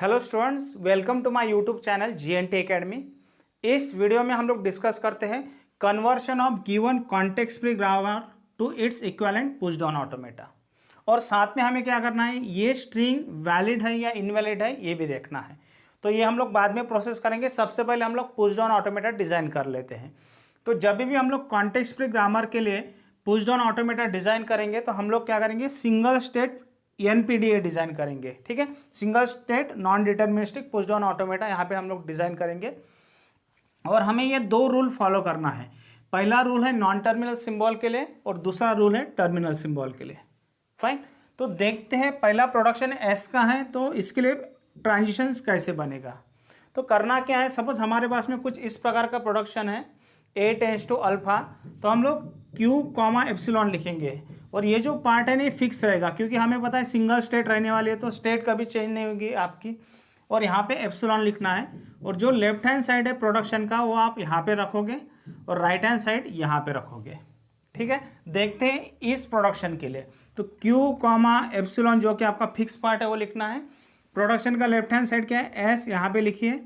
Hello students, welcome to my YouTube channel GNT academy. इस वीडियो में हम लोग डिस्कस करते हैं conversion of given context free grammar to its equivalent push down automata. और साथ में हमें क्या करना है, ये स्ट्रिंग वैलिड है या इनवैलिड है ये भी देखना है। तो ये हम लोग बाद में प्रोसेस करेंगे। सबसे पहले हम लोग पुश डाउन ऑटोमेटा डिज़ाइन कर लेते हैं। तो जब भी हम लोग कॉन्टेक्स्ट फ्री ग्रामर के लिए पुश डाउन ऑटोमेटा डिज़ाइन करेंगे तो हम लोग क्या करेंगे, सिंगल स्टेट NPDA डिज़ाइन करेंगे। ठीक है, single state non deterministic push down automata यहाँ पे हम लोग डिज़ाइन करेंगे। और हमें ये दो रूल फॉलो करना है। पहला रूल है नॉन टर्मिनल सिंबल के लिए और दूसरा रूल है टर्मिनल सिंबल के लिए। फाइन, तो देखते हैं पहला प्रोडक्शन S का है तो इसके लिए ट्रांजिशंस कैसे बनेगा। तो करना क्या है, सपोज हमारे पास में कुछ इस प्रकार का प्रोडक्शन है A टेंस टू अल्फा, तो हम लोग Q कॉमा एप्सिलॉन लिखेंगे। और ये जो पार्ट है नहीं फिक्स रहेगा, क्योंकि हमें पता है सिंगल स्टेट रहने वाली है तो स्टेट कभी चेंज नहीं होगी आपकी। और यहाँ पे एप्सिलॉन लिखना है। और जो लेफ्ट हैंड साइड है प्रोडक्शन का वो आप यहाँ पे रखोगे और राइट हैंड साइड यहाँ पे रखोगे। ठीक है, देखते हैं इस प्रोडक्शन के लिए। तो Q कॉमा एप्सिलॉन जो कि आपका फिक्स पार्ट है वो लिखना है। प्रोडक्शन का लेफ्ट हैंड साइड क्या है, S यहाँ पे लिखिए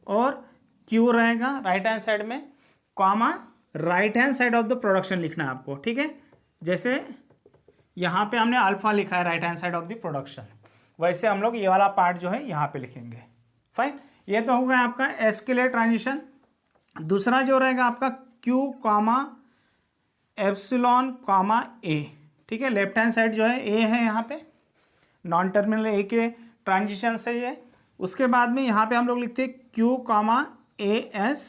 और Q रहेगा राइट हैंड साइड में, comma right hand side of the production लिखना है आपको। ठीक है, जैसे यहाँ पे हमने अल्फा लिखा है right hand side of the production, वैसे हम लोग ये वाला पार्ट जो है यहाँ पे लिखेंगे। फाइन, ये तो हो गया आपका S के लिए ट्रांजिशन। दूसरा जो रहेगा आपका Q comma epsilon comma A। ठीक है, लेफ्ट हैंड साइड जो है A है यहाँ पे, नॉन टर्मिनल A के ट्रांजिशन से ये। उसके बाद में यहाँ पे हम लोग लिखते हैं Q comma AS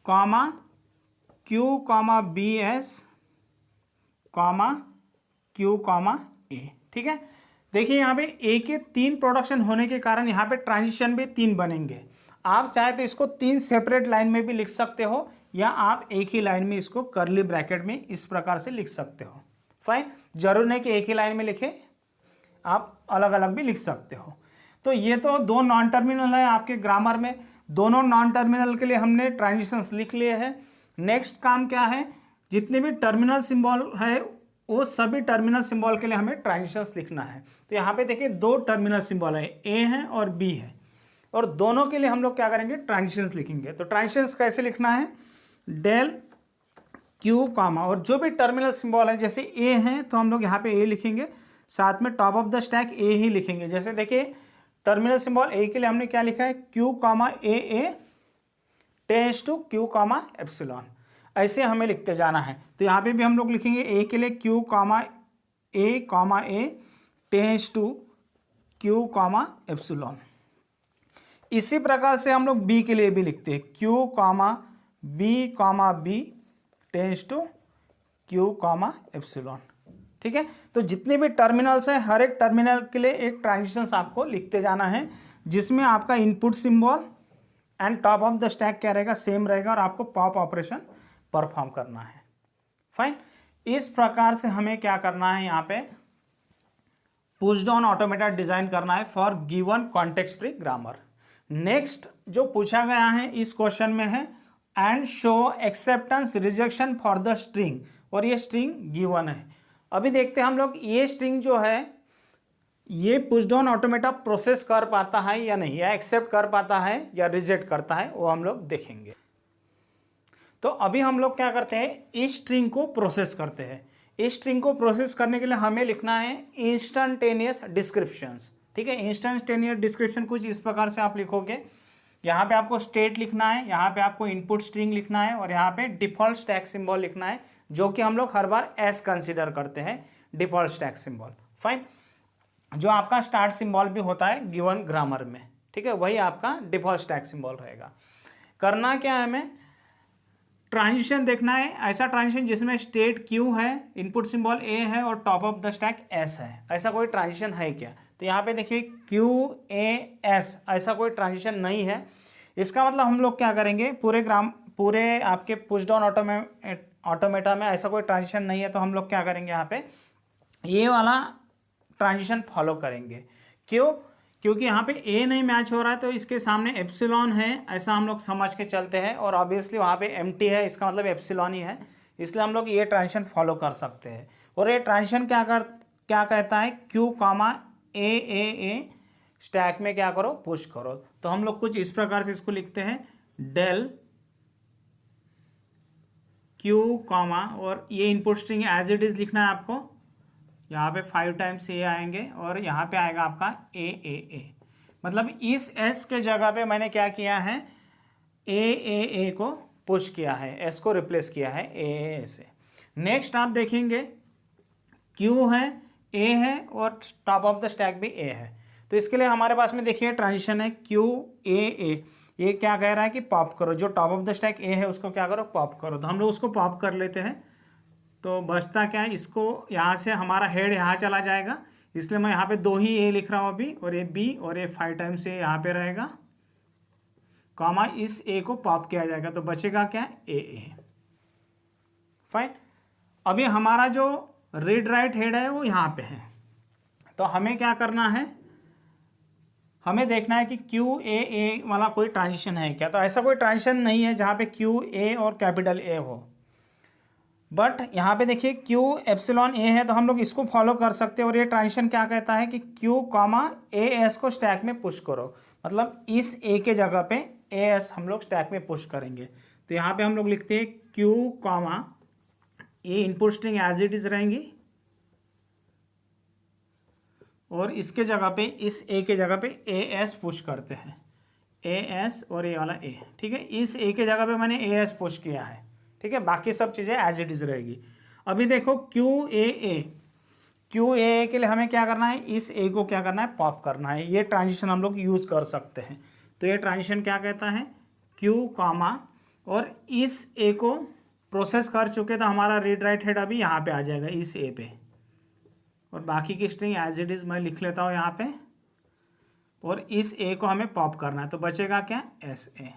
comma Q comma BS comma Q comma A। ठीक है, देखिए यहाँ पे A के 3 प्रोडक्शन होने के कारण यहाँ पे ट्रांजिशन भी 3 बनेंगे। आप चाहे तो इसको 3 सेपरेट लाइन में भी लिख सकते हो, या आप एक ही लाइन में इसको कर्ली ब्रैकेट में इस प्रकार से लिख सकते हो। फाइन, जरूर नहीं कि एक ही लाइन में लिखे, आप अलग अलग भी लिख सकते हो। तो ये तो दो नॉन टर्मिनल है आपके ग्रामर में, दोनों नॉन टर्मिनल के लिए हमने ट्रांजिशंस लिख लिए हैं। नेक्स्ट काम क्या है, जितने भी टर्मिनल सिंबल है वो सभी टर्मिनल सिंबल के लिए हमें ट्रांजिशंस लिखना है। तो यहाँ पे देखिए दो टर्मिनल सिंबल है, A है और B है, और दोनों के लिए हम लोग क्या करेंगे, ट्रांजिशंस लिखेंगे। तो ट्रांजिशंस कैसे लिखना है, डेल Q कॉमा, और जो भी टर्मिनल सिंबल है जैसे A है तो हम लोग यहाँ पे A लिखेंगे, साथ में top of the stack A ही लिखेंगे। जैसे देखिए टर्मिनल सिंबल A के लिए हमने क्या लिखा है, Q comma AA tends to Q comma epsilon, ऐसे हमें लिखते जाना है। तो यहाँ पे भी हम लोग लिखेंगे A के लिए Q comma A tends to Q comma epsilon. इसी प्रकार से हम लोग B के लिए भी लिखते हैं Q comma B tends to Q comma epsilon. ठीक है, तो जितने भी टर्मिनल्स हैं हर एक टर्मिनल के लिए एक ट्रांजिशंस आपको लिखते जाना है, जिसमें आपका input symbol and top of the stack क्या रहेगा, सेम रहेगा, और आपको पॉप ऑपरेशन परफॉर्म करना है। फाइन, इस प्रकार से हमें क्या करना है, यहाँ पे पुश डाउन ऑटोमेटा डिजाइन करना है for given context free grammar. Next जो पूछा गया है इस क्वेश्चन में है and show acceptance rejection for the string, और ये स्ट्रिंग गिवन है। अभी देखते हैं हम लोग ये स्ट्रिंग जो है ये पुश डाउन ऑटोमेटा प्रोसेस कर पाता है या नहीं, या एक्सेप्ट कर पाता है या रिजेक्ट करता है, वो हम लोग देखेंगे। तो अभी हम लोग क्या करते हैं, इस स्ट्रिंग को प्रोसेस करते हैं। इस स्ट्रिंग को प्रोसेस करने के लिए हमें लिखना है इंस्टेंटेनियस डिस्क्रिप्शंस। ठीक है, इंस्टेंटेनियस डिस्क्रिप्शन कुछ इस प्रकार से आप लिखोगे। यहाँ पे आपको स्टेट लिखना है, यहाँ पे आपको इनपुट स्ट्रिंग लिखना है, और यहाँ पे डिफॉल्ट स्टैक सिंबल लिखना है, जो कि हम लोग हर बार एस कंसिडर करते हैं, डिफॉल्ट स्टैक सिंबल। फाइन, जो आपका स्टार्ट सिंबल भी होता है गिवन ग्रामर में, ठीक है, वही आपका डिफॉल्ट स्टैक सिंबल रहेगा। करना क्या है, हमें ट्रांजिशन देखना है, ऐसा ट्रांजिशन जिसमें स्टेट Q है, इनपुट सिंबल A है और top of the stack S है। ऐसा कोई ट्रांजिशन है क्या, तो यहाँ पे देखिए QAS, ऐसा कोई ट्रांजिशन नहीं है। इसका मतलब हम लोग क्या करेंगे, पूरे आपके पुश डाउन ऑटोमेटा में ऐसा कोई ट्रांजिशन नहीं है, तो हम लोग क्या करेंगे, यहाँ पे ये वाला ट्रांजिशन फॉलो करेंगे। क्यों, क्योंकि यहाँ पे A नहीं मैच हो रहा है तो इसके सामने एप्सिलॉन है, ऐसा हम लोग समझ के चलते हैं, और ऑब्वियसली वहाँ पे एम्प्टी है, इसका मतलब एप्सिलॉन ही है, इसलिए हम लोग ये ट्रांजिशन फॉलो कर सकते हैं। और ये ट्रांजिशन क्या कहता है, Q कॉमा ए स्टैक में क्या करो, पुश करो। तो हम लोग कुछ इस प्रकार से इसको लिखते हैं, डेल क्यू कॉमा, और ये input string as it is लिखना है आपको। यहाँ पे 5 टाइम्स ए आएंगे और यहाँ पे आएगा आपका ए। मतलब इस एस के जगह पे मैंने क्या किया है, ए को पुश किया है, एस को रिप्लेस किया है ए से। नेक्स्ट आप देखेंगे क्यू है, ए है और टॉप ऑफ द स्टैक भी ए है। तो इसके लिए हमारे पास में देखिए ट्रांजिशन है क्यू ए। ये क्या कह रहा है कि पॉप करो, जो टॉप ऑफ द स्टैक ए है उसको क्या करो, पॉप करो। तो हम लोग उसको पॉप कर लेते हैं। तो बचता क्या है, इसको यहाँ से हमारा हेड यहाँ चला जाएगा, इसलिए मैं यहाँ पे 2 ही ए लिख रहा हूँ अभी, और ये बी, और ये 5 टाइम्स ए यहाँ पे रहेगा, कॉमा इस ए को पॉप किया जाएगा। तो बचेगा क्या, ए। फाइन। अभी हमारा जो रीड राइट हेड है वो यहाँ पे है। तो हमें क्या करना है, हमें देखना है कि क्यू ए वाला कोई ट्रांजिशन है क्या। तो ऐसा कोई ट्रांजिशन नहीं है जहाँ पे क्यू ए और कैपिटल ए हो, बट यहाँ पे देखिए क्यू एप्सिलॉन ए है, तो हम लोग इसको फॉलो कर सकते हैं। और ये ट्रांजिशन क्या कहता है कि क्यू कॉमा ए एस को स्टैक में पुश करो, मतलब इस ए के जगह पे ए एस हम लोग स्टैक में पुश करेंगे। तो यहाँ पे हम लोग लिखते हैं Q comma A, input string as it is रहेंगी, और इसके जगह पे, इस ए के जगह पे ए एस पुश करते हैं, ए एस और ए वाला ए। ठीक है, इस ए के जगह पे मैंने ए एस पुश किया है। ठीक है, बाकी सब चीज़ें एज इट इज रहेगी। अभी देखो क्यू ए के लिए हमें क्या करना है, इस ए को क्या करना है, पॉप करना है। ये ट्रांजिशन हम लोग यूज़ कर सकते हैं। तो ये ट्रांजिशन क्या कहता है, क्यू कॉमा, और इस ए को प्रोसेस कर चुके तो हमारा रीड राइट हेड अभी यहाँ पे आ जाएगा, इस ए पे, और बाकी की स्ट्रिंग एज इट इज मैं लिख लेता हूँ यहाँ पे, और इस ए को हमें पॉप करना है। तो बचेगा क्या, एस ए।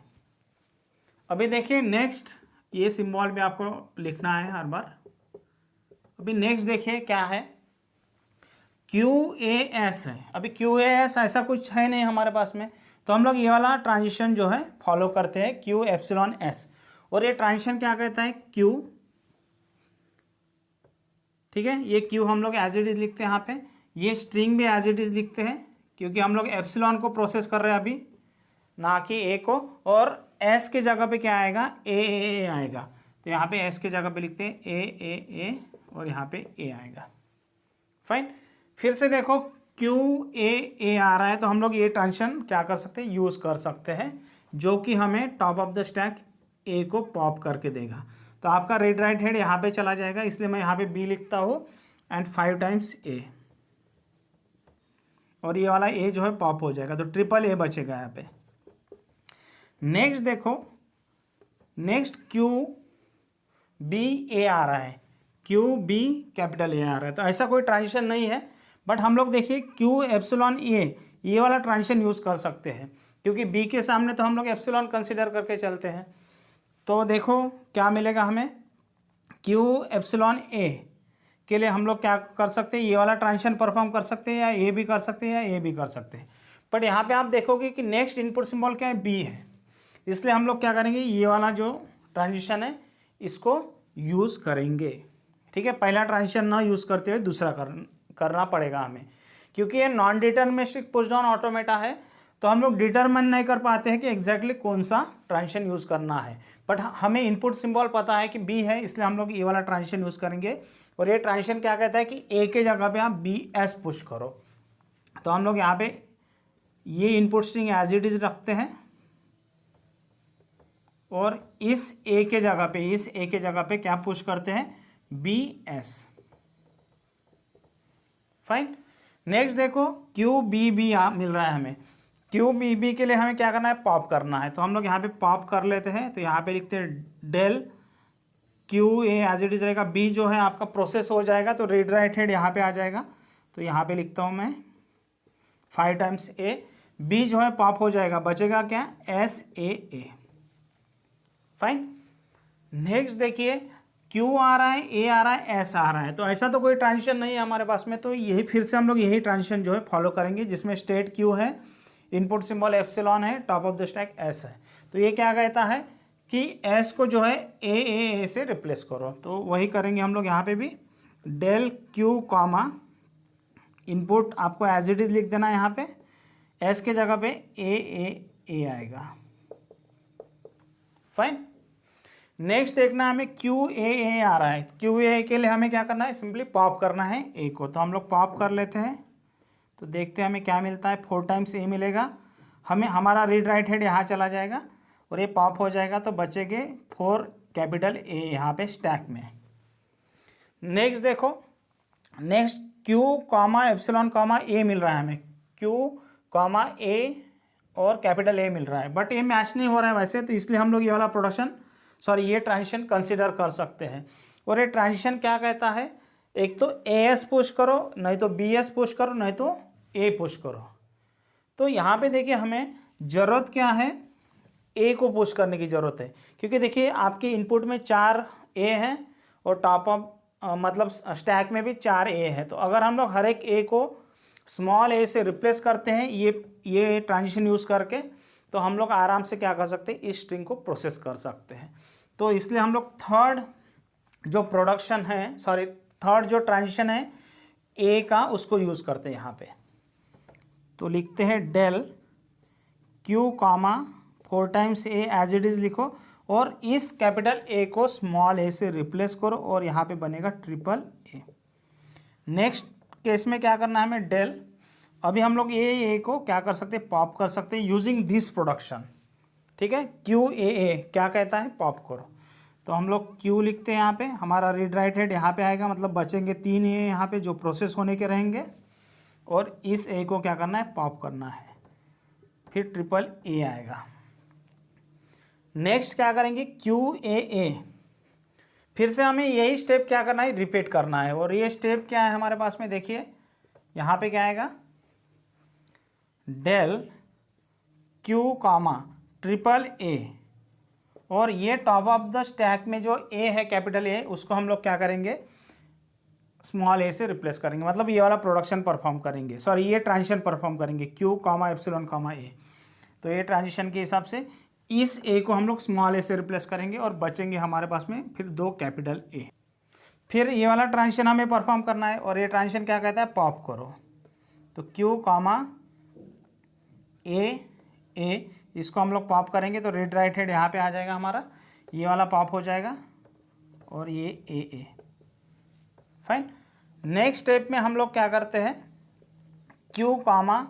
अभी देखिए नेक्स्ट, ये सिंबल भी आपको लिखना है हर बार। अभी नेक्स्ट देखिए क्या है, क्यू ए एस है। अभी क्यू ए एस ऐसा कुछ है नहीं हमारे पास में, तो हम लोग ये वाला ट्रांजिशन जो है फॉलो करते हैं, क्यू एप्सिलॉन एस। और ये ट्रांजिशन क्या कहता है, क्यू, ठीक है, ये क्यू हम लोग एज इट इज लिखते हैं यहाँ पे, ये स्ट्रिंग भी एज इट इज लिखते हैं, क्योंकि हम लोग एप्सिलॉन को प्रोसेस कर रहे हैं अभी, ना कि ए को। और एस के जगह पे क्या आएगा, ए आएगा। तो यहाँ पे एस के जगह पे लिखते हैं ए, और यहाँ पे ए आएगा। फाइन। फिर से देखो क्यू ए आ रहा है, तो हम लोग ये ट्रांजिशन क्या कर सकते हैं, यूज़ कर सकते हैं, जो कि हमें टॉप ऑफ द स्टैक ए को पॉप करके देगा। तो आपका रीड राइट हेड यहाँ पे चला जाएगा, इसलिए मैं यहाँ पे बी लिखता हूँ एंड 5 टाइम्स ए, और ये वाला ए जो है पॉप हो जाएगा। तो ट्रिपल ए बचेगा यहाँ पे। नेक्स्ट देखो, नेक्स्ट क्यू बी ए आ रहा है, क्यू बी कैपिटल ए आ रहा है। तो ऐसा कोई ट्रांजिशन नहीं है, बट हम लोग देखिए क्यू एप्सिलॉन ए, ये वाला ट्रांजिशन यूज़ कर सकते हैं, क्योंकि बी के सामने तो हम लोग एप्सिलॉन कंसिडर करके चलते हैं। तो देखो क्या मिलेगा हमें, क्यू एप्सिलॉन ए के लिए हम लोग क्या कर सकते हैं, ये वाला ट्रांजिशन परफॉर्म कर सकते हैं, या ए भी कर सकते हैं, या ए भी कर सकते हैं। बट यहाँ पे आप देखोगे कि नेक्स्ट इनपुट सिंबल क्या है, बी है, इसलिए हम लोग क्या करेंगे, ये वाला जो ट्रांजिशन है इसको यूज़ करेंगे। ठीक है, पहला ट्रांजिशन ना यूज़ करते हुए दूसरा करना पड़ेगा हमें, क्योंकि ये non deterministic push down automata है, तो हम लोग डिटरमाइन नहीं कर पाते हैं कि एग्जैक्टली कौन सा ट्रांजिशन यूज़ करना है। बट हमें इनपुट सिंबल पता है कि बी है, इसलिए हम लोग ये वाला ट्रांजिशन यूज़ करेंगे। और ये ट्रांजिशन क्या कहता है कि ए के जगह पे आप बी एस पुश करो। तो हम लोग यहाँ पे ये input string as it is रखते हैं, और इस ए के जगह पे क्या पुश करते हैं, बी एस। फाइन। नेक्स्ट देखो क्यू बी मिल रहा है हमें, क्यू बी के लिए हमें क्या करना है, पॉप करना है। तो हम लोग यहाँ पे पॉप कर लेते हैं। तो यहाँ पे लिखते हैं del Q A as it is रहेगा, बी जो है आपका प्रोसेस हो जाएगा, तो रीड राइट हेड यहाँ पे आ जाएगा। तो यहाँ पे लिखता हूँ मैं 5 टाइम्स ए, बी जो है पॉप हो जाएगा, बचेगा क्या, एस ए। फाइन। नेक्स्ट देखिए क्यू आ रहा है, ए आ रहा है, एस आ रहा है, तो ऐसा तो कोई ट्रांजिशन नहीं है हमारे पास में। तो यही फिर से हम लोग यही ट्रांजिशन जो है फॉलो करेंगे, जिसमें स्टेट क्यू है, इनपुट सिंबल एप्सिलॉन है, top of the stack S है। तो ये क्या कहता है कि एस को जो है ए से रिप्लेस करो। तो वही करेंगे हम लोग यहाँ पे भी, डेल क्यू कॉमा इनपुट आपको एज इट इज़ लिख देना है, यहाँ पे एस के जगह पे ए आएगा। फाइन। नेक्स्ट देखना हमें क्यू ए आ रहा है। क्यू ए के लिए हमें क्या करना है, सिंपली पॉप करना है ए को। तो हम लोग पॉप कर लेते हैं, तो देखते हैं हमें क्या मिलता है। 4 टाइम्स ए मिलेगा हमें, हमारा रीड राइट हेड यहाँ चला जाएगा और ये पॉप हो जाएगा, तो बचेंगे 4 कैपिटल ए यहाँ पे स्टैक में। नेक्स्ट देखो, next Q comma epsilon comma A मिल रहा है हमें, क्यू कॉमा ए और कैपिटल ए मिल रहा है, बट ये मैच नहीं हो रहा है वैसे, तो इसलिए हम लोग ये वाला प्रोडक्शन ये ट्रांजिशन कंसिडर कर सकते हैं। और ये ट्रांजिशन क्या कहता है, एक तो ए एस पुश करो, नहीं तो बी एस पुश करो, नहीं तो ए पुश करो। तो यहाँ पे देखिए हमें ज़रूरत क्या है, ए को पुश करने की ज़रूरत है, क्योंकि देखिए आपके इनपुट में 4 ए हैं और टॉप अप मतलब स्टैक में भी 4 ए है। तो अगर हम लोग हर एक ए को स्मॉल ए से रिप्लेस करते हैं ये ट्रांजिशन यूज़ करके, तो हम लोग आराम से क्या कर सकते हैं, इस स्ट्रिंग को प्रोसेस कर सकते हैं। तो इसलिए हम लोग थर्ड जो ट्रांजिशन है ए का, उसको यूज़ करते हैं यहाँ पे। तो लिखते हैं del Q comma 4 times A as it is लिखो, और इस कैपिटल ए को स्मॉल ए से रिप्लेस करो और यहाँ पे बनेगा ट्रिपल ए। नेक्स्ट केस में क्या करना है हमें, डेल अभी हम लोग ए को क्या कर सकते हैं, पॉप कर सकते हैं यूजिंग दिस प्रोडक्शन। ठीक है, क्यू ए क्या कहता है, पॉप करो। तो हम लोग क्यू लिखते हैं यहाँ पे, हमारा रीड राइट हेड यहाँ पे आएगा, मतलब बचेंगे 3 ए यहाँ पे जो प्रोसेस होने के रहेंगे, और इस ए को क्या करना है, पॉप करना है, फिर ट्रिपल ए आएगा। नेक्स्ट क्या करेंगे, क्यू ए, फिर से हमें यही स्टेप क्या करना है, रिपीट करना है। और ये स्टेप क्या है हमारे पास में, देखिए यहाँ पे क्या आएगा, del Q comma triple A, और ये टॉप ऑफ द स्टैक में जो ए है कैपिटल ए, उसको हम लोग क्या करेंगे, स्मॉल ए से रिप्लेस करेंगे, मतलब ये वाला प्रोडक्शन परफॉर्म करेंगे, ये ट्रांजिशन परफॉर्म करेंगे, क्यू कॉमा एप्सिलॉन कॉमा ए। तो ये ट्रांजिशन के हिसाब से इस ए को हम लोग स्मॉल ए से रिप्लेस करेंगे और बचेंगे हमारे पास में फिर 2 कैपिटल ए। फिर ये वाला ट्रांजिशन हमें परफॉर्म करना है, और ये ट्रांजिशन क्या कहता है, पॉप करो। तो क्यू कॉमा ए, इसको हम लोग पॉप करेंगे, तो रीड राइट हेड यहाँ पे आ जाएगा हमारा, ये वाला पॉप हो जाएगा, और ये ए। फाइन। नेक्स्ट स्टेप में हम लोग क्या करते हैं, क्यू कॉमा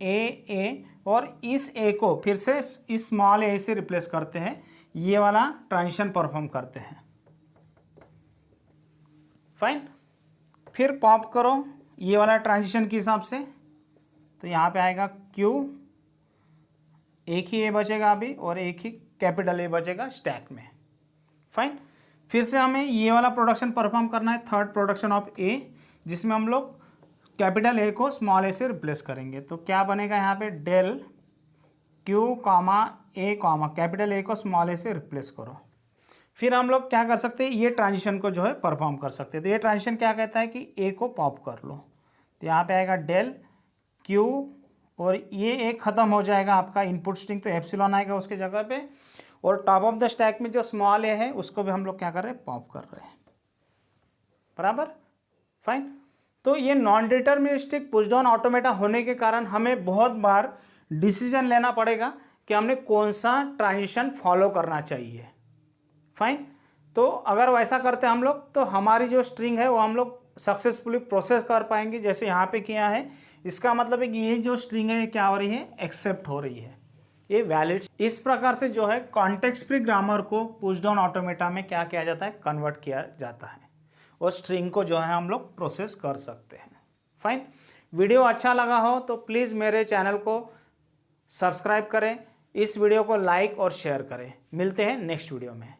ए, और इस ए को फिर से इस स्मॉल ए से रिप्लेस करते हैं, ये वाला ट्रांजिशन परफॉर्म करते हैं। फाइन। फिर पॉप करो ये वाला ट्रांजिशन के हिसाब से, तो यहाँ पे आएगा क्यू, एक ही ए बचेगा अभी, और एक ही कैपिटल ए बचेगा स्टैक में। फाइन। फिर से हमें ये वाला प्रोडक्शन परफॉर्म करना है, थर्ड प्रोडक्शन ऑफ ए, जिसमें हम लोग कैपिटल ए को स्मॉल ए से रिप्लेस करेंगे। तो क्या बनेगा यहाँ पे, del Q comma A comma capital A को स्मॉल ए से रिप्लेस करो। फिर हम लोग क्या कर सकते हैं, ये ट्रांजिशन को जो है परफॉर्म कर सकते हैं। तो ये ट्रांजिशन क्या कहता है कि ए को पॉप कर लो, तो यहाँ पे आएगा डेल क्यू, और ये एक ख़त्म हो जाएगा आपका इनपुट स्ट्रिंग, तो एप्सिलॉन आएगा उसके जगह पे, और टॉप ऑफ द स्टैक में जो स्मॉल ए है उसको भी हम लोग क्या कर रहे हैं, पॉप कर रहे हैं। बराबर। फाइन। तो ये non deterministic push down automata होने के कारण हमें बहुत बार डिसीजन लेना पड़ेगा कि हमने कौन सा ट्रांजिशन फॉलो करना चाहिए। फाइन। तो अगर वैसा करते हम लोग, तो हमारी जो स्ट्रिंग है वो हम लोग सक्सेसफुली प्रोसेस कर पाएंगे, जैसे यहाँ पे किया है। इसका मतलब है कि ये जो स्ट्रिंग है क्या हो रही है, एक्सेप्ट हो रही है, ये वैलिड। इस प्रकार से जो है कॉन्टेक्स्ट फ्री ग्रामर को पुश डाउन ऑटोमेटा में क्या किया जाता है, कन्वर्ट किया जाता है, और स्ट्रिंग को जो है हम लोग प्रोसेस कर सकते हैं। फाइन। वीडियो अच्छा लगा हो तो प्लीज़ मेरे चैनल को सब्सक्राइब करें, इस वीडियो को लाइक और शेयर करें। मिलते हैं नेक्स्ट वीडियो में।